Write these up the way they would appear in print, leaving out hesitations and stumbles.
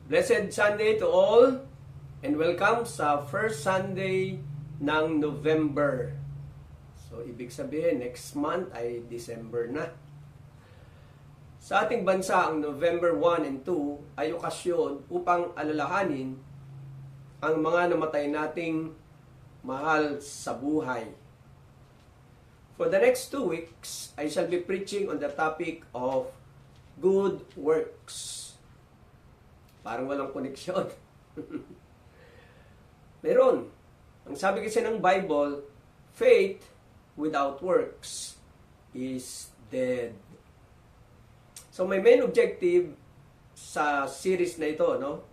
Blessed Sunday to all and welcome sa first Sunday ng November. So, ibig sabihin, next month ay December na. Sa ating bansa, ang November 1 and 2 ay okasyon upang alalahanin ang mga namatay nating mahal sa buhay. For the next 2 weeks, I shall be preaching on the topic of good works. Parang walang koneksyon. Meron. Ang sabi kasi ng Bible, faith without works is dead. So my main objective sa series na ito, no,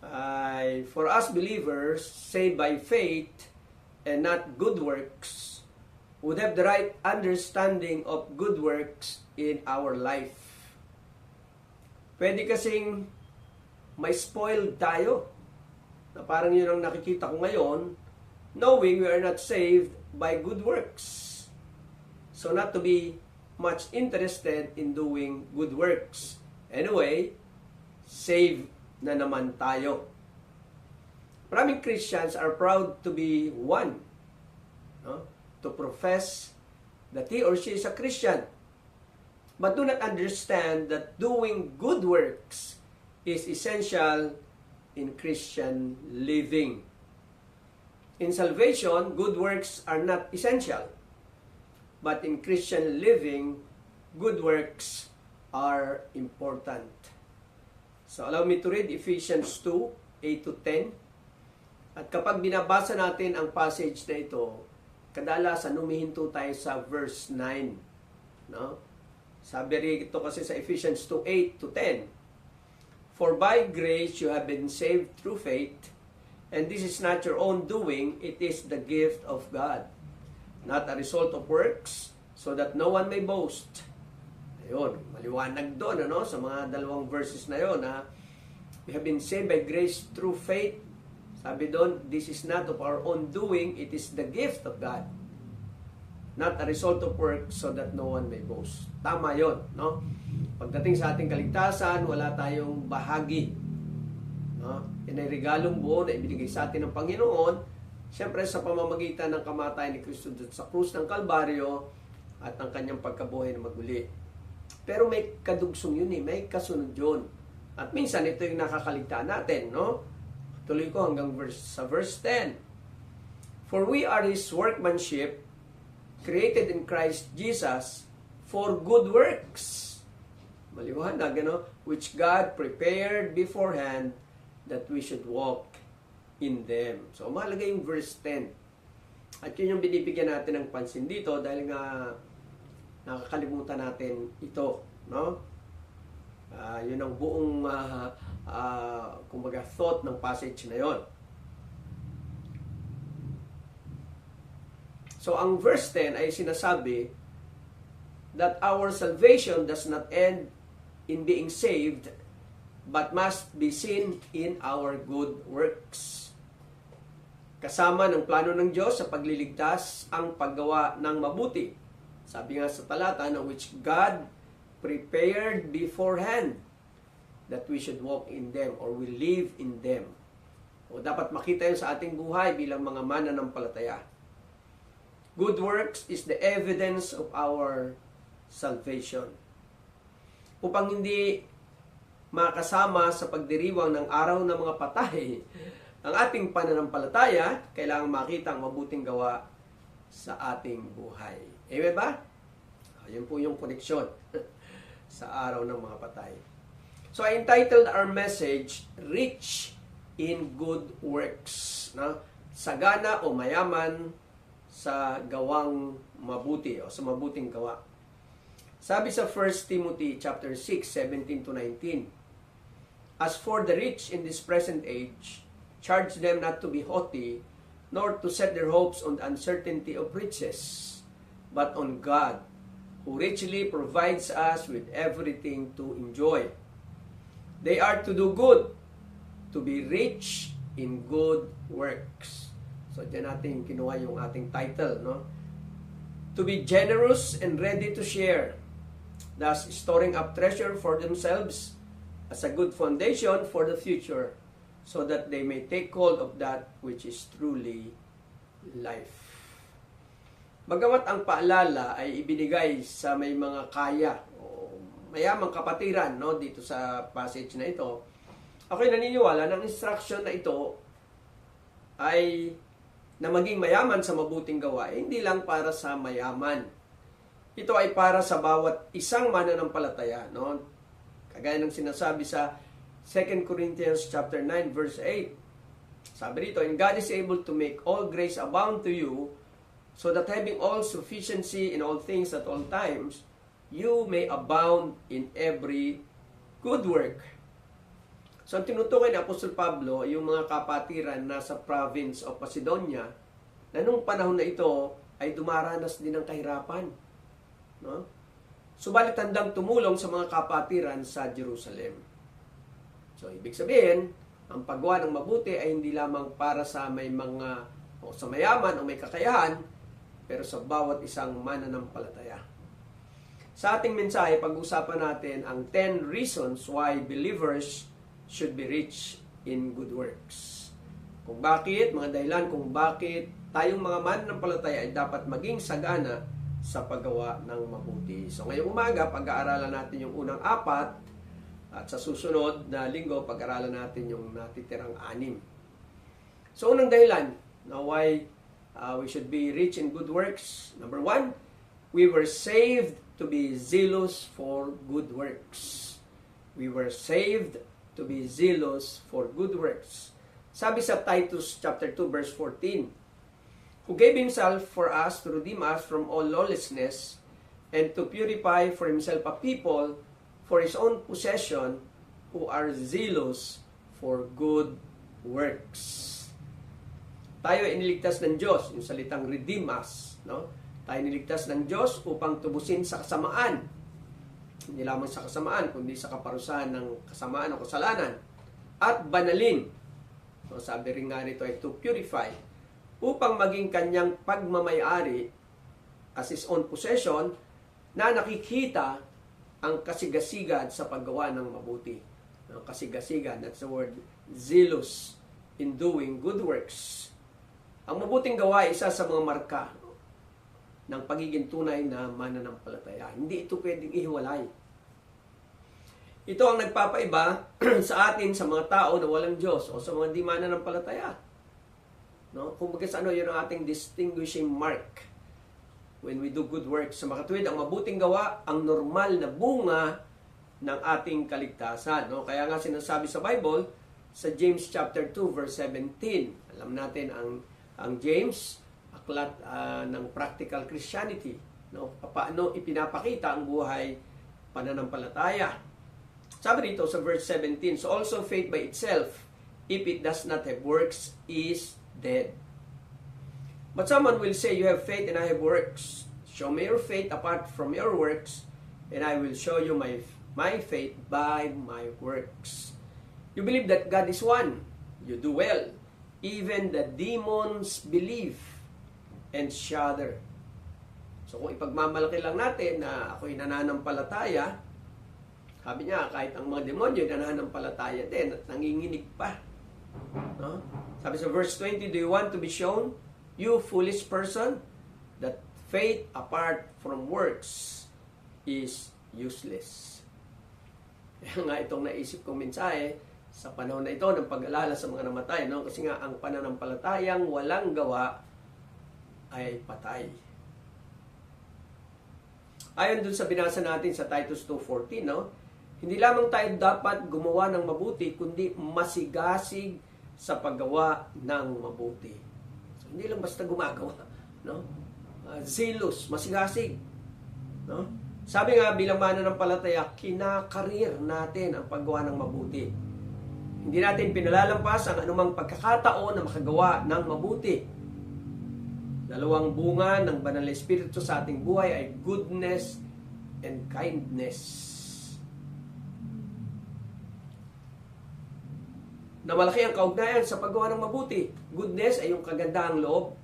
ay for us believers saved by faith and not good works would have the right understanding of good works in our life. Pwede kasing may spoiled tayo. Na parang yun ang nakikita ko ngayon, knowing we are not saved by good works. So not to be much interested in doing good works. Anyway, saved na naman tayo. Maraming Christians are proud to be one. No? To profess that he or she is a Christian. But do not understand that doing good works is essential in Christian living. In salvation, good works are not essential. But in Christian living, good works are important. So allow me to read Ephesians 2, 8 to 10. At kapag binabasa natin ang passage na ito, kadalasan humihinto tayo sa verse 9. No? Sabi rito kasi sa Ephesians 2, 8 to 10. For by grace you have been saved through faith, and this is not your own doing, it is the gift of God, not a result of works, so that no one may boast. Ayun, maliwanag doon, ano, sa mga dalawang verses na yun, ha? We have been saved by grace through faith. Sabi doon, this is not of our own doing, it is the gift of God, not a result of works, so that no one may boast. Tama yun, no? Pagdating sa ating kaligtasan, wala tayong bahagi. No? Yan ay regalong buo na ibinigay sa atin ng Panginoon, siyempre sa pamamagitan ng kamatayan ni Kristo sa krus ng Kalbaryo at ang kanyang pagkabuhay na maguli. Pero may kadugsong yun, may kasunod yun. At minsan ito yung nakakaligtaan natin. No? Tuloy ko hanggang sa verse 10. For we are His workmanship, created in Christ Jesus for good works. Maliwanag, ano? Which God prepared beforehand that we should walk in them. So, mahalaga yung verse 10. At yun yung binibigyan natin ng pansin dito dahil nga nakakalimutan natin ito, no? Yun ang buong kumbaga thought ng passage na yon. So, ang verse 10 ay sinasabi that our salvation does not end in being saved, but must be seen in our good works. Kasama ng plano ng Diyos sa pagliligtas ang paggawa ng mabuti. Sabi nga sa talata na which God prepared beforehand that we should walk in them or we live in them. O dapat makita yun sa ating buhay bilang mga mananampalataya. Good works is the evidence of our salvation. Upang hindi makasama sa pagdiriwang ng araw ng mga patay, ang ating pananampalataya, kailangan makita ang mabuting gawa sa ating buhay. Amen ba? Yun po yung koneksyon sa araw ng mga patay. So I entitled our message, Rich in Good Works. No? Sagana o mayaman sa gawang mabuti o sa mabuting gawa. Sabi sa 1 Timothy chapter 6, 17 to 19, as for the rich in this present age, charge them not to be haughty, nor to set their hopes on the uncertainty of riches, but on God, who richly provides us with everything to enjoy. They are to do good, to be rich in good works. So, dyan natin kinuha yung ating title, no? To be generous and ready to share, thus storing up treasure for themselves as a good foundation for the future, so that they may take hold of that which is truly life. Bagamat ang paalala ay ibinigay sa may mga kaya o mayamang kapatiran, no, dito sa passage na ito, ako'y naniniwala ng instruction na ito ay na maging mayaman sa mabuting gawa, hindi lang para sa mayaman. Ito ay para sa bawat isang mananampalataya, no? Kagaya ng sinasabi sa 2 Corinthians chapter 9 verse 8. Sabi rito, "And God is able to make all grace abound to you, so that having all sufficiency in all things at all times, you may abound in every good work." So, ang tinutukoy ni Apostol Pablo, yung mga kapatiran na sa province of Macedonia, na nung panahon na ito ay dumaranas din ng kahirapan. No? Subalit handang tumulong sa mga kapatiran sa Jerusalem. So, ibig sabihin, ang paggawa ng mabuti ay hindi lamang para sa may mga o sa mayaman o may kakayahan, pero sa bawat isang mananampalataya. Sa ating mensahe, pag-usapan natin ang 10 reasons why believers should be rich in good works. Kung bakit, mga dahilan kung bakit tayong mga mananampalataya ay dapat maging sagana sa paggawa ng mabuti. So ngayong umaga, pag-aaralan natin yung unang 4 at sa susunod na linggo, pag-aaralan natin yung natitirang 6. So unang dahilan na why we should be rich in good works. Number 1, we were saved to be zealous for good works. We were saved to be zealous for good works. Sabi sa Titus chapter 2 verse 14, "Who gave himself for us to redeem us from all lawlessness and to purify for himself a people for his own possession who are zealous for good works." Tayo ay iniligtas ng Diyos, yung salitang redeem us, no? Tayo niligtas ng Diyos upang tubusin sa kasamaan. Hindi lamang sa kasamaan, kundi sa kaparusahan ng kasamaan o kasalanan. At banalin. So, sabi rin nga nito ay to purify. Upang maging kanyang pagmamayari as his own possession na nakikita ang kasigasigan sa paggawa ng mabuti. Ang kasigasigan, that's the word, zealous in doing good works. Ang mabuting gawa ay isa sa mga marka ng pagiging tunay na mananampalataya. Hindi ito pwedeng ihiwalay. Ito ang nagpapaiba sa atin sa mga tao na walang Diyos o sa mga di mananampalataya. No? Kung bakit ano, yun ang ating distinguishing mark when we do good works. Sa makatuwid, ang mabuting gawa, ang normal na bunga ng ating kaligtasan. No? Kaya nga sinasabi sa Bible, sa James chapter 2 verse 17, alam natin ang James, aklat ng practical Christianity, no? Paano ipinapakita ang buhay pananampalataya. Sabi dito sa verse 17, "So also faith by itself, if it does not have works, is dead. But someone will say, you have faith and I have works. Show me your faith apart from your works, and I will show you my faith by my works. You believe that God is one. You do well. Even the demons believe and shudder." So kung ipagmamalaki lang natin na ako'y nananampalataya, sabi niya, kahit ang mga demonyo nananampalataya din at nanginginig pa. No? Sabi sa verse 20, "Do you want to be shown, you foolish person, that faith apart from works is useless?" Kaya nga itong naisip kong mensahe sa panahon na ito ng pag-alala sa mga namatay, no? Kasi nga ang pananampalatayang walang gawa ay patay. Ayon dun sa binasa natin sa Titus 2:14, no? Hindi lamang tayo dapat gumawa ng mabuti, kundi masigasig sa paggawa ng mabuti. So, hindi lang basta gumagawa, no? Zealous, masigasig, no? Sabi nga bilang mananampalataya, kinakarir natin ang paggawa ng mabuti. Hindi natin pinalalampas ang anumang pagkakataon na makagawa ng mabuti. Dalawang bunga ng Banal na Espiritu sa ating buhay ay goodness and kindness. Na malaki ang kaugnayan sa paggawa ng mabuti. Goodness ay yung kagandahang loob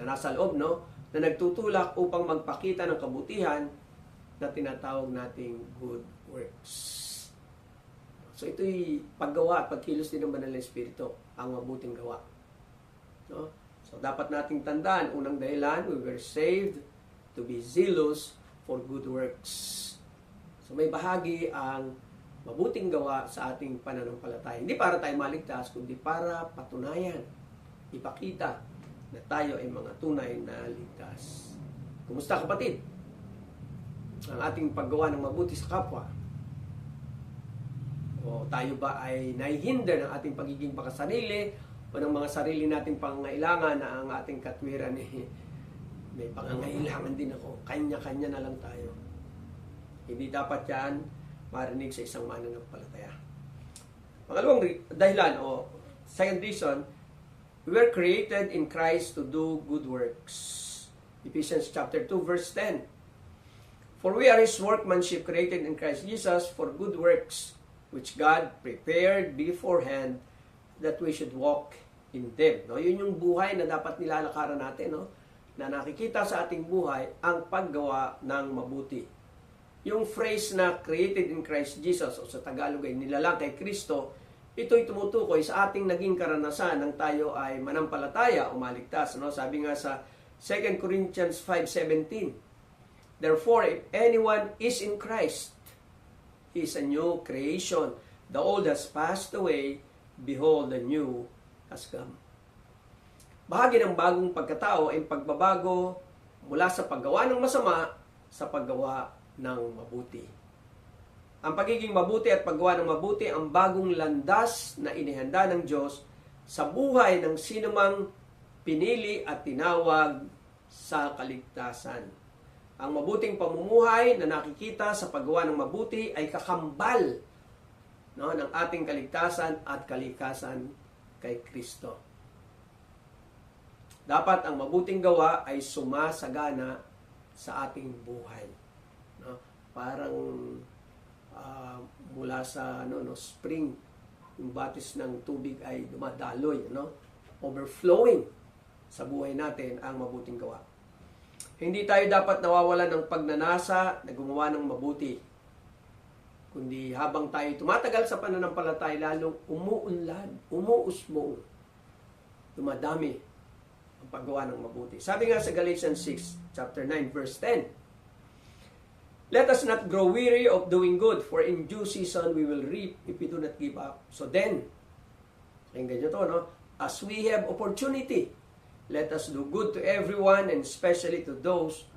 na nasa loob, no? Na nagtutulak upang magpakita ng kabutihan na tinatawag nating good works. So ito'y paggawa at pagkilos din ng banal na Espiritu, ang mabuting gawa. No? So dapat nating tandaan, unang dahilan, we were saved to be zealous for good works. So may bahagi ang mabuting gawa sa ating pananampalataya. Hindi para tayo maligtas, kundi para patunayan, ipakita na tayo ay mga tunay na ligtas. Kumusta kapatid? Ang ating paggawa ng mabuti sa kapwa. O tayo ba ay nahihinder ng ating pagiging makasarili o ng mga sarili nating pangangailangan na ang ating katwiran may pangangailangan din ako. Kanya-kanya na lang tayo. Hindi dapat yan marinig sa isang mananampalataya. Pangalawang dahilan o second reason, we were created in Christ to do good works. Ephesians chapter 2 verse 10. For we are His workmanship created in Christ Jesus for good works, which God prepared beforehand that we should walk in them. No, yun yung buhay na dapat nilalakaran natin, no? Na nakikita sa ating buhay ang paggawa ng mabuti. Yung phrase na created in Christ Jesus o sa Tagalog ay nilalang kay Kristo, ito'y tumutukoy sa ating naging karanasan nang tayo ay manampalataya o maligtas. No? Sabi nga sa 2 Corinthians 5:17, therefore, if anyone is in Christ, he is a new creation. The old has passed away, behold, the new has come. Bahagi ng bagong pagkatao ay pagbabago mula sa paggawa ng masama sa paggawa ng mabuti. Ang pagiging mabuti at paggawa ng mabuti ang bagong landas na inihanda ng Diyos sa buhay ng sinumang pinili at tinawag sa kaligtasan. Ang mabuting pamumuhay na nakikita sa paggawa ng mabuti ay kakambal, no, ng ating kaligtasan at kalikasan kay Kristo. Dapat ang mabuting gawa ay sumasagana sa ating buhay. No? Parang mula sa spring, yung batis ng tubig ay dumadaloy, overflowing sa buhay natin ang mabuting gawa. Hindi tayo dapat nawawalan ng pagnanasa na gumawa ng mabuti. Kundi habang tayo tumatagal sa pananampalataya, lalong umuunlad, umuusbong, dumadami ang paggawa ng mabuti. Sabi nga sa Galatians 6, chapter 9, verse 10, let us not grow weary of doing good, for in due season we will reap if we do not give up. So then, pakinggan nyo to, no? As we have opportunity, let us do good to everyone, and especially to those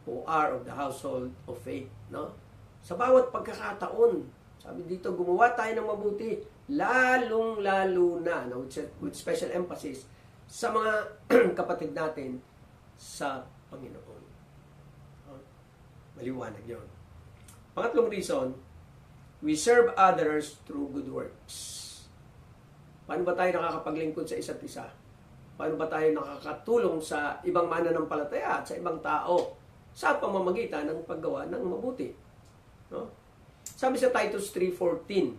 who are of the household of faith. No? Sa bawat pagkakataon, sabi dito, gumawa tayo ng mabuti, lalong-lalo na, no? with special emphasis, sa mga kapatid natin sa Panginoon. Maliwanag yun. Pangatlong reason, we serve others through good works. Paano ba tayo nakakapaglingkod sa isa't isa? Paano ba tayo nakakatulong sa ibang mananampalataya at sa ibang tao sa pamamagitan ng paggawa ng mabuti? No? Sabi sa Titus 3:14,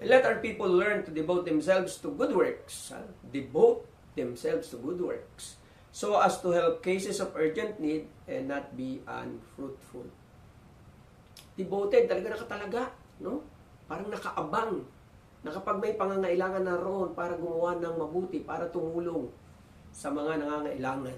and let our people learn to devote themselves to good works. Devote themselves to good works, so as to help cases of urgent need and not be unfruitful. Devoted, talaga nakatalaga, no? Parang nakaabang na kapag may pangangailangan na roon para gumawa ng mabuti, para tumulong sa mga nangangailangan.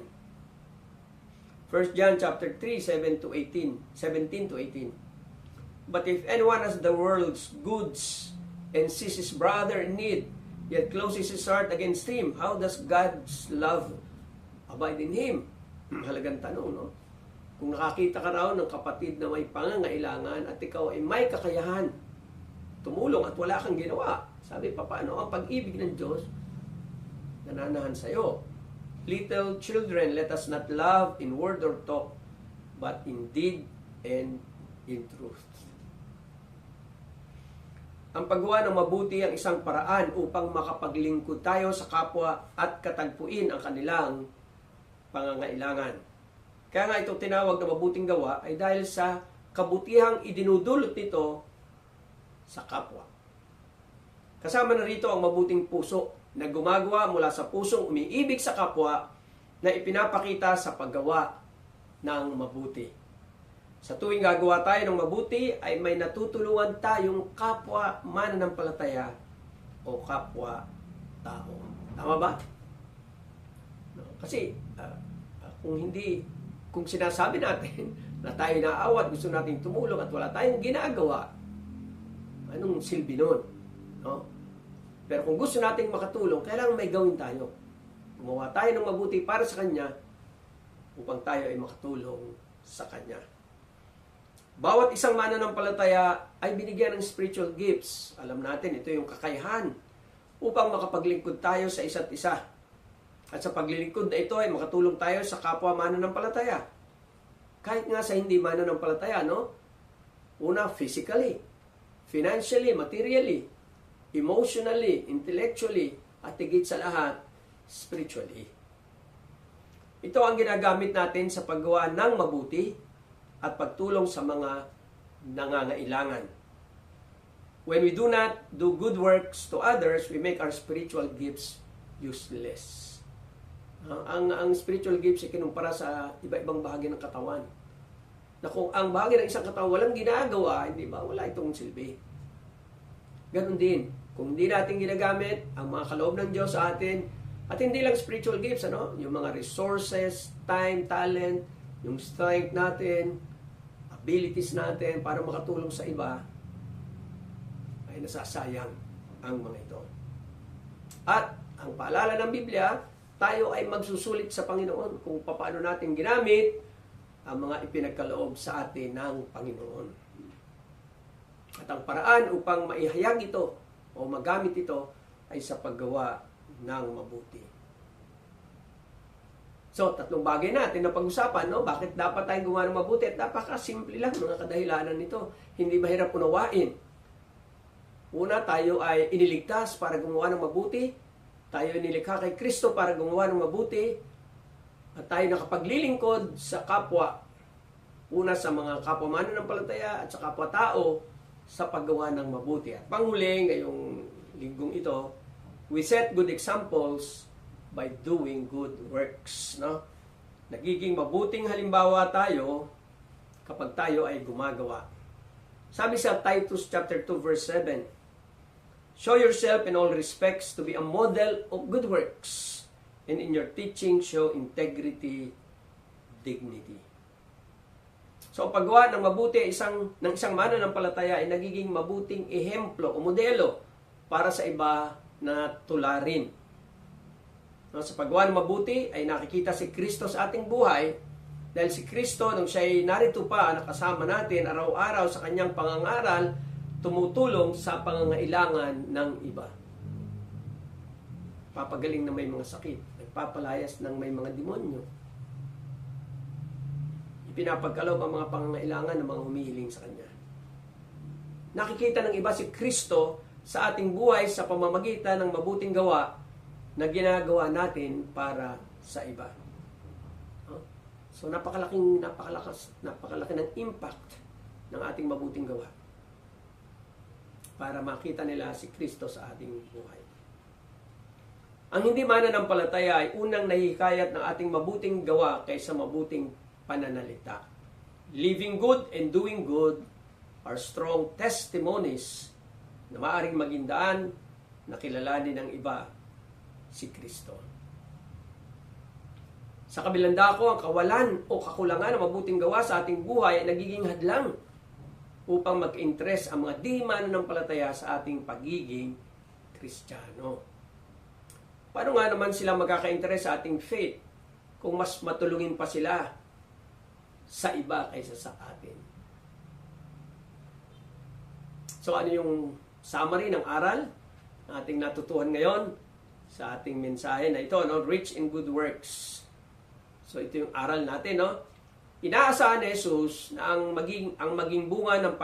1 John chapter 3, 17 to 18. But if anyone has the world's goods and sees his brother in need, yet closes his heart against him, how does God's love abide in him? Halagang tanong, no? Kung nakakita ka raw ng kapatid na may pangangailangan at ikaw ay may kakayahan tumulong at wala kang ginawa, sabi pa, paano ang pag-ibig ng Diyos nananahan sa'yo? Little children, let us not love in word or talk, but in deed and in truth. Ang paggawa ng mabuti ang isang paraan upang makapaglingkod tayo sa kapwa at katagpuin ang kanilang pangangailangan. Kaya nga ito tinawag na mabuting gawa ay dahil sa kabutihang idinudulot nito sa kapwa. Kasama na rito ang mabuting puso na gumagawa mula sa pusong umiibig sa kapwa na ipinapakita sa paggawa ng mabuti. Sa tuwing gagawa tayo ng mabuti, ay may natutulungan tayong kapwa mananampalataya o kapwa tao. Tama ba? No? Kasi, kung sinasabi natin na tayo naawa at gusto nating tumulong at wala tayong ginagawa, anong silbi nun? No? Pero kung gusto nating makatulong, kailangan may gawin tayo. Gumawa tayo ng mabuti para sa Kanya upang tayo ay makatulong sa Kanya. Bawat isang mananampalataya ay binigyan ng spiritual gifts. Alam natin, ito yung kakayahan upang makapaglingkod tayo sa isa't isa. At sa paglilingkod na ito ay makatulong tayo sa kapwa mananampalataya. Kahit nga sa hindi mananampalataya, no? Una, physically, financially, materially, emotionally, intellectually, at higit sa lahat, spiritually. Ito ang ginagamit natin sa paggawa ng mabuti at pagtulong sa mga nangangailangan. When we do not do good works to others, we make our spiritual gifts useless. Ang spiritual gifts ay kinumpara sa iba-ibang bahagi ng katawan. Na kung ang bahagi ng isang katawan walang ginagawa, hindi ba, wala itong silbi. Ganon din, kung hindi natin ginagamit ang mga kaloob ng Diyos sa atin, at hindi lang spiritual gifts, yung mga resources, time, talent, yung strength natin, abilities natin para makatulong sa iba, ay nasasayang ang mga ito. At ang paalala ng Biblia, tayo ay magsusulit sa Panginoon kung paano natin ginamit ang mga ipinagkaloob sa atin ng Panginoon. At ang paraan upang maihayag ito o magamit ito ay sa paggawa ng mabuti. So, tatlong bagay natin na pag-usapan, no? Bakit dapat tayong gumawa ng mabuti? At napakasimple lang mga kadahilanan nito. Hindi mahirap unawain. Una, tayo ay iniligtas para gumawa ng mabuti. Tayo ay nilikha kay Kristo para gumawa ng mabuti. At tayo nakapaglilingkod sa kapwa. Una sa mga kapwa mananampalataya at sa kapwa-tao sa paggawa ng mabuti. At panghuli, ngayong linggong ito, we set good examples by doing good works. No? Nagiging mabuting halimbawa tayo kapag tayo ay gumagawa. Sabi sa Titus chapter 2 verse 7, show yourself in all respects to be a model of good works, and in your teaching show integrity, dignity. So, ang paggawa ng mabuti ng isang mananampalataya ay nagiging mabuting ehemplo o modelo para sa iba na tularin. No, sa paggawa ng mabuti ay nakikita si Kristo sa ating buhay dahil si Kristo, nung siya ay narito pa, nakasama natin araw-araw sa kanyang pangangaral, tumutulong sa pangangailangan ng iba. Papagaling na may mga sakit, nagpapalayas ng may mga demonyo. Ipinapagkaloob ang mga pangangailangan ng mga humihiling sa Kanya. Nakikita ng iba si Kristo sa ating buhay sa pamamagitan ng mabuting gawa na ginagawa natin para sa iba. So napakalaki ng impact ng ating mabuting gawa para makita nila si Kristo sa ating buhay. Ang hindi mananampalataya ay unang nahihikayat ng ating mabuting gawa kaysa mabuting pananalita. Living good and doing good are strong testimonies na maaaring maging daan na kilalanin ng iba si Kristo. Sa kabilang dako, ang kawalan o kakulangan ng mabuting gawa sa ating buhay ay nagiging hadlang upang mag-interest ang mga di mananampalataya sa ating pagiging Kristiyano. Paano nga naman sila magkaka-interest sa ating faith kung mas matulungin pa sila sa iba kaysa sa atin? So ano yung summary ng aral na ating natutuhan ngayon sa ating mensahe na ito, no? Rich in good works. So ito yung aral natin, no? Inaasahan ni Jesus na ang maging bunga ng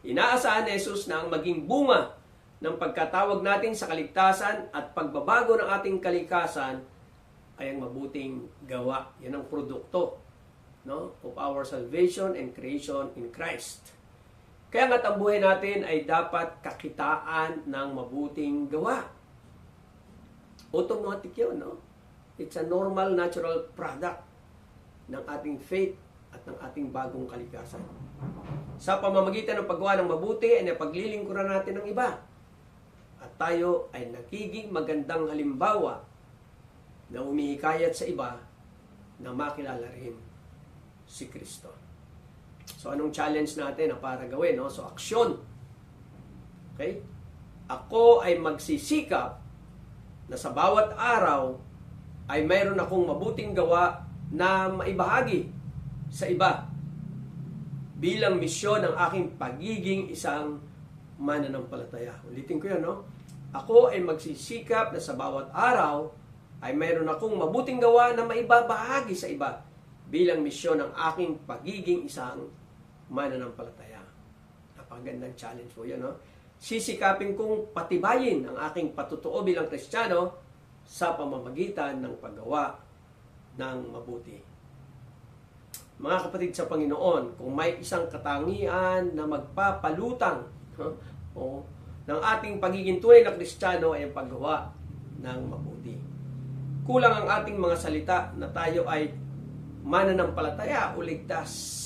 Inaasahan ni Jesus na ang maging bunga ng pagkatawag natin sa kaligtasan at pagbabago ng ating kalikasan ay ang mabuting gawa. Yan ang produkto, no, of our salvation and creation in Christ. Kaya nga't ang buhay natin ay dapat kakitaan ng mabuting gawa. Automatic yun, no? It's a normal, natural product ng ating faith at ng ating bagong kalikasan. Sa pamamagitan ng paggawa ng mabuti ay napaglilingkuran natin ng iba. At tayo ay nagiging magandang halimbawa na umihikayat sa iba na makilala rin si Kristo. So anong challenge natin na para gawin? No? So aksyon. Okay? Ako ay magsisikap na sa bawat araw ay mayroon akong mabuting gawa na maibahagi sa iba bilang misyon ng aking pagiging isang mananampalataya. Ulitin ko yan, no? Ako ay magsisikap na sa bawat araw ay mayroon akong mabuting gawa na maibabahagi sa iba bilang misyon ng aking pagiging isang mananampalataya. Napakagandang challenge po yan, no? Sisikapin kong patibayin ang aking patutuo bilang Kristiyano sa pamamagitan ng paggawa ng mabuti. Mga kapatid sa Panginoon, kung may isang katangian na magpapalutang ng ating pagiging tunay na Kristiyano ay ang paggawa ng mabuti. Kulang ang ating mga salita na tayo ay mananampalataya o ligtas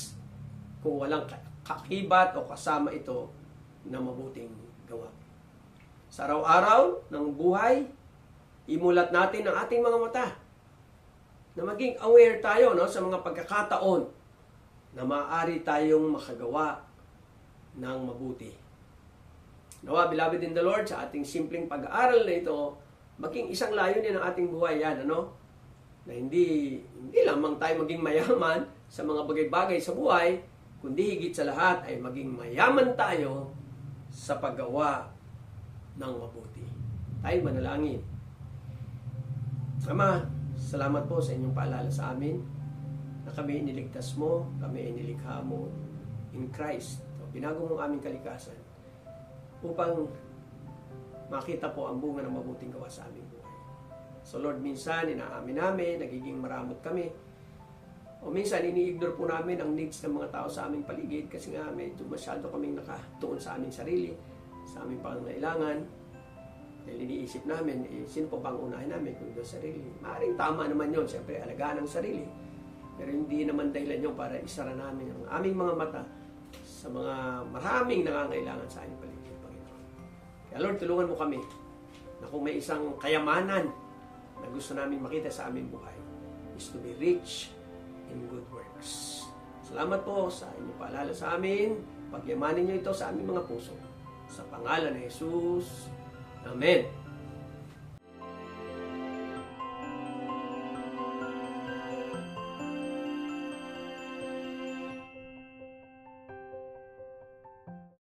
kung walang kakibat o kasama ito na mabuting gawa. Sa araw-araw ng buhay, imulat natin ang ating mga mata na maging aware tayo, no, sa mga pagkakataon na maaari tayong makagawa ng mabuti. Nawa, beloved in the Lord, sa ating simpleng pag-aaral na ito, maging isang layunin ng ating buhay yan, ano? Na hindi lamang tayo maging mayaman sa mga bagay-bagay sa buhay, kundi higit sa lahat ay maging mayaman tayo sa paggawa ng mabuti. Tayo manalangin. Ama, salamat po sa inyong paalala sa amin na kami iniligtas mo, kami inilikha mo in Christ. So, binago mo ang aming kalikasan upang makita po ang bunga ng mabuting gawa sa aming buhay. So Lord, minsan inaamin namin, nagiging maramot kami, o minsan ini-ignore po namin ang needs ng mga tao sa aming paligid kasi nga medyo masyado kaming nakatuon sa aming sarili, sa aming pangangailangan. Dahil iniisip namin, sino po bang unahin namin kung doon sarili? Maaaring tama naman yun, siyempre alagaan ang sarili. Pero hindi naman dahilan yun para isara namin ang aming mga mata sa mga maraming nangangailangan sa aming paligid, Panginoon. Kaya Lord, tulungan mo kami na kung may isang kayamanan na gusto namin makita sa aming buhay is to be rich in good works. Salamat po sa inyong paalala sa amin. Pagyamanin niyo ito sa aming mga puso. Sa pangalan ni Jesus. Amen.